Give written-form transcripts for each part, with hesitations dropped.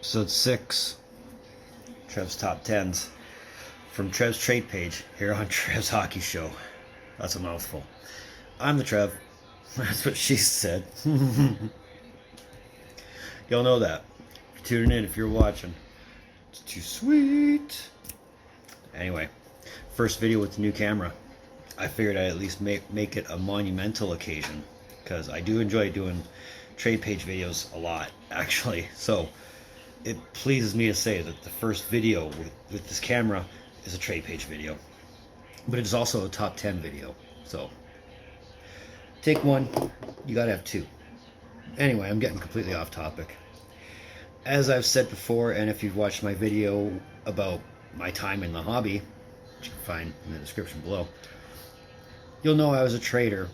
Episode 6, Trev's Top 10s, from Trev's trade page here on Trev's Hockey Show. That's a mouthful. I'm the Trev. That's what she said. You'll know that. If you're tuning in, if you're watching. It's too sweet. Anyway, first video with the new camera. I figured I'd at least make it a monumental occasion, because I do enjoy doing trade page videos a lot, actually. So it pleases me to say that the first video with this camera is a trade page video, but it's also a top 10 video. So take one, you gotta have two. Anyway, I'm getting completely off topic. As I've said before, and if you've watched my video about my time in the hobby, which you can find in the description below, you'll know I was a trader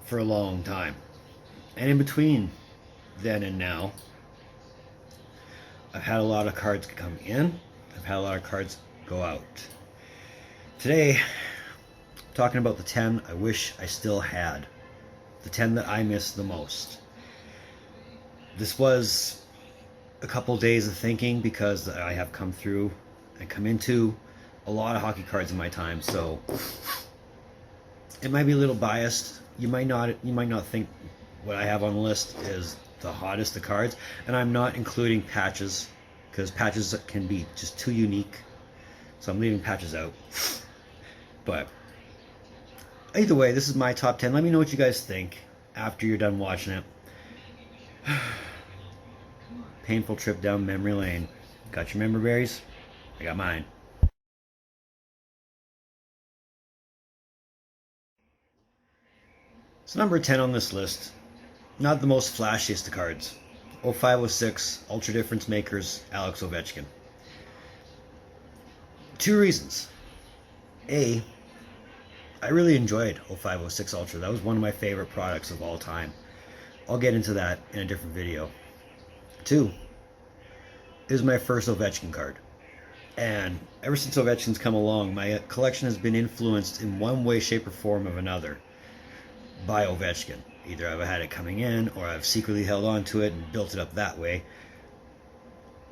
for a long time. And in between then and now, I've had a lot of cards come in, I've had a lot of cards go out. Today, I'm talking about the 10 I wish I still had. The 10 that I miss the most. This was a couple days of thinking, because I have come through and come into a lot of hockey cards in my time, so it might be a little biased. You might not think what I have on the list is the hottest of cards, and I'm not including patches, because patches can be just too unique, so I'm leaving patches out. But either way, this is my top 10. Let me know what you guys think after you're done watching it. Painful trip down memory lane. Got your memory berries? I got mine. So number 10 on this list, not the most flashiest of cards. O506 Ultra Difference Makers, Alex Ovechkin. Two reasons. A, I really enjoyed O506 Ultra. That was one of my favorite products of all time. I'll get into that in a different video. Two, it was my first Ovechkin card. And ever since Ovechkin's come along, my collection has been influenced in one way, shape, or form of another by Ovechkin. Either I've had it coming in, or I've secretly held on to it and built it up that way.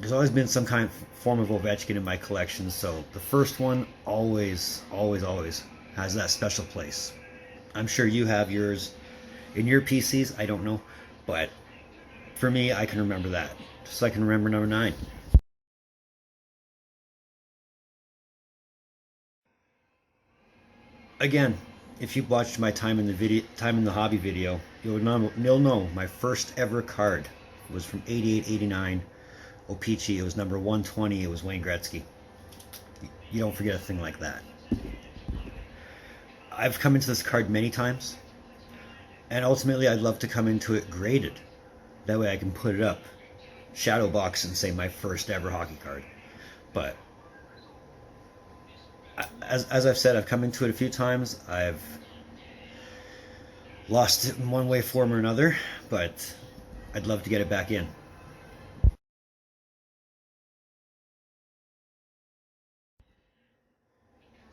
There's always been some kind of form of Ovechkin in my collection, so the first one always has that special place. I'm sure you have yours in your PCs, I don't know, but for me, I can remember that. Just like I can remember number 9. Again, if you've watched my time in the hobby video, you'll know my first ever card was from 88-89 O-Pee-Chee. It was number 120. It was Wayne Gretzky. You don't forget a thing like that. I've come into this card many times, and ultimately I'd love to come into it graded. That way I can put it up, shadow box, and say my first ever hockey card. But as I've said, I've come into it a few times. I've lost it in one way, form, or another, but I'd love to get it back in.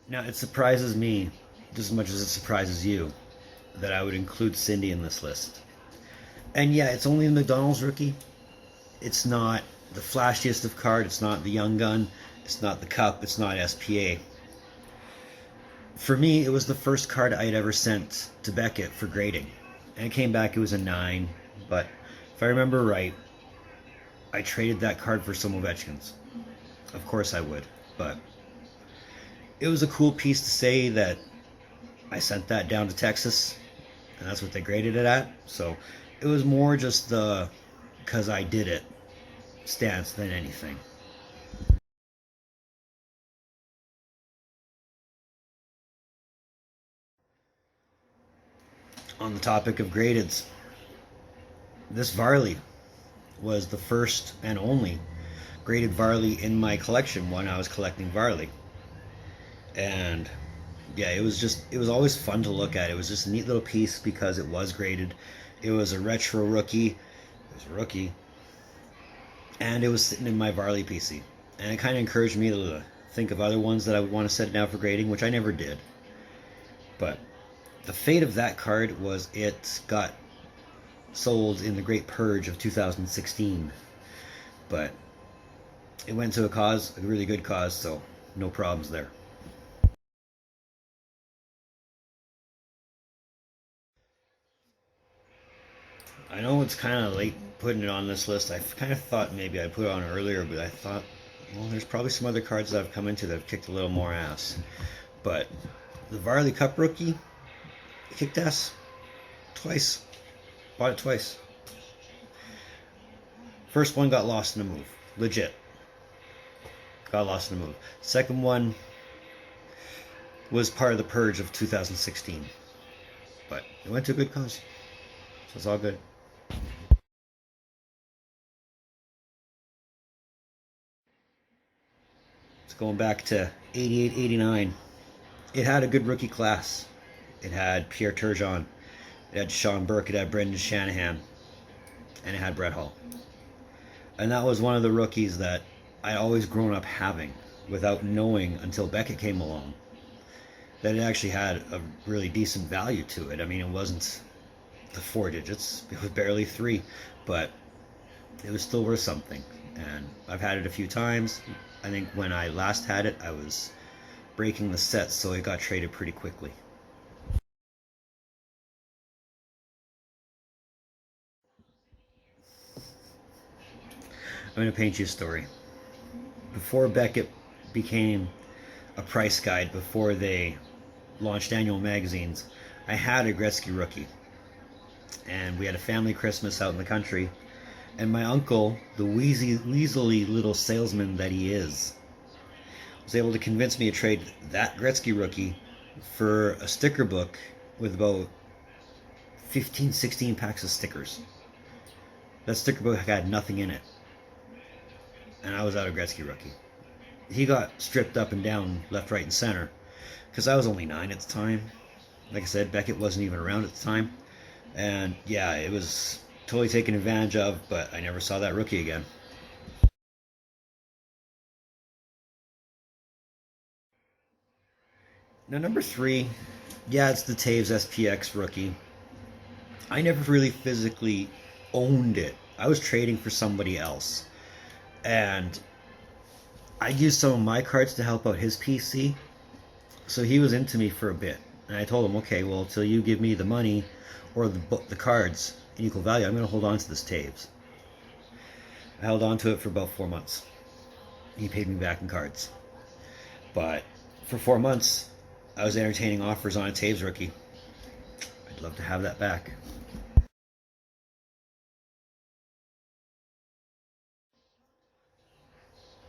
Now, it surprises me just as much as it surprises you that I would include Cindy in this list. And yeah, it's only a McDonald's rookie. It's not the flashiest of card. It's not the Young Gun. It's not the Cup. It's not SPA. For me, it was the first card I'd ever sent to Beckett for grading. And it came back, it was a 9. But if I remember right, I traded that card for some Ovechkins. Of course I would. But it was a cool piece to say that I sent that down to Texas, and that's what they graded it at. So it was more just the "'cause I did it" stance than anything. On the topic of gradeds, this Barley was the first and only graded Barley in my collection when I was collecting Barley. And yeah, it was always fun to look at. It was just a neat little piece because it was graded. It was a retro rookie. It was a rookie. And it was sitting in my Barley PC. And it kind of encouraged me to think of other ones that I would want to set down for grading, which I never did. But the fate of that card was it got sold in the Great Purge of 2016. But it went to a really good cause, so no problems there. I know it's kind of late putting it on this list. I kind of thought maybe I'd put it on earlier, but I thought, well, there's probably some other cards that I've come into that have kicked a little more ass. But the Barley Cup rookie kicked ass twice. Bought it twice. First one got lost in a move. Legit. Got lost in a move. Second one was part of the purge of 2016. But it went to a good cause. So it's all good. It's going back to 88, 89. It had a good rookie class. It had Pierre Turgeon. It had Sean Burke. It had Brendan Shanahan. And it had Brett Hull. And that was one of the rookies that I'd always grown up having without knowing until Beckett came along that it actually had a really decent value to it. I mean, it wasn't the 4 digits. It was barely 3. But it was still worth something. And I've had it a few times. I think when I last had it, I was breaking the set, so it got traded pretty quickly. I'm going to paint you a story. Before Beckett became a price guide, before they launched annual magazines, I had a Gretzky rookie. And we had a family Christmas out in the country. And my uncle, the weaselly little salesman that he is, was able to convince me to trade that Gretzky rookie for a sticker book with about 15, 16 packs of stickers. That sticker book had nothing in it. And I was out of Gretzky rookie. He got stripped up and down, left, right, and center, because I was only 9 at the time. Like I said, Beckett wasn't even around at the time. And yeah, it was totally taken advantage of, but I never saw that rookie again. Now, number 3, yeah, it's the Tapez SPX rookie. I never really physically owned it. I was trading for somebody else. And I used some of my cards to help out his PC. So he was into me for a bit. And I told him, okay, well, till you give me the money or the cards in equal value, I'm going to hold on to this Tapez. I held on to it for about 4 months. He paid me back in cards. But for 4 months, I was entertaining offers on a Tapez rookie. I'd love to have that back.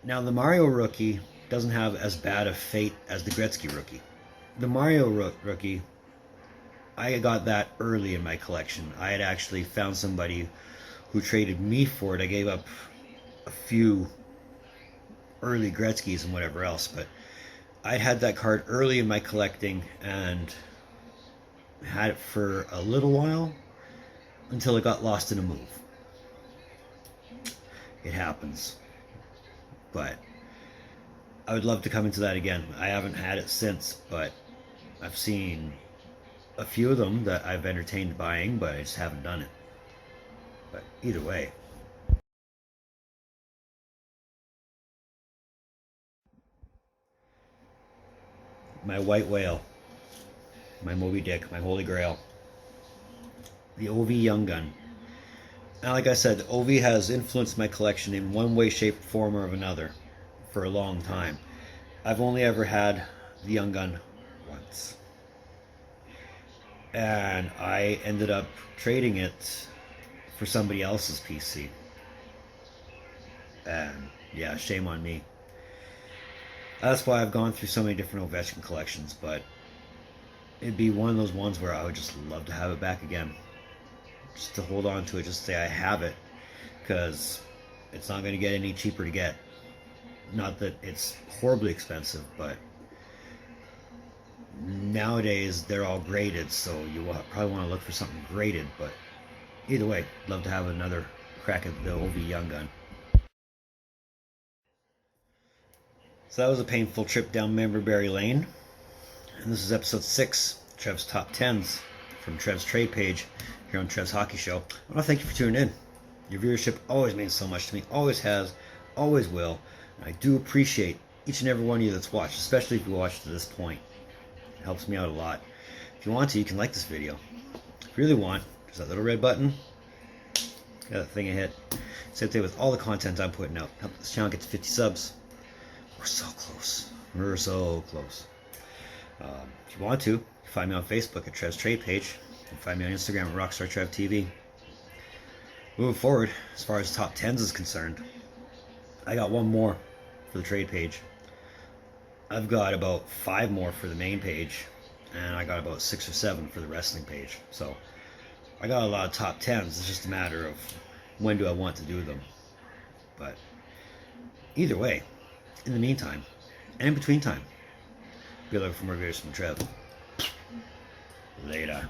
Now, the Mario rookie doesn't have as bad a fate as the Gretzky rookie. The Mario rookie, I got that early in my collection. I had actually found somebody who traded me for it. I gave up a few early Gretzkys and whatever else, but I'd had that card early in my collecting and had it for a little while until it got lost in a move. It happens. But I would love to come into that again. I haven't had it since, but I've seen a few of them that I've entertained buying, but I just haven't done it. But either way. My white whale. My Moby Dick. My holy grail. The OV Young Gun. Now, like I said, the OV has influenced my collection in one way, shape, form, or another for a long time. I've only ever had the Young Gun once. And I ended up trading it for somebody else's PC. And yeah, shame on me. That's why I've gone through so many different Ovechkin collections, but it'd be one of those ones where I would just love to have it back again. Just to hold on to it, just say I have it, because it's not going to get any cheaper to get. Not that it's horribly expensive, but nowadays they're all graded, so you will probably want to look for something graded. But either way, love to have another crack at the OV Young Gun. So that was a painful trip down memory lane, and this is episode 6, Trev's Top 10s from Trev's Trade page here on Trev's Hockey Show. I want to thank you for tuning in. Your viewership always means so much to me, always has, always will, I do appreciate each and every one of you that's watched, especially if you watched to this point. It helps me out a lot. If you want to, you can like this video. If you really want, there's that little red button. Got that thing I hit. Same thing with all the content I'm putting out. Help this channel get to 50 subs. We're so close. We're so close. If you want to, find me on Facebook at Trev's Trade Page. And find me on Instagram at Rockstar Trev TV. Moving forward, as far as top 10s is concerned, I got one more for the trade page. I've got about 5 more for the main page, and I got about 6 or 7 for the wrestling page. So I got a lot of top 10s. It's just a matter of when do I want to do them. But either way, in the meantime, and in between time, be looking for more videos from Trev. Later.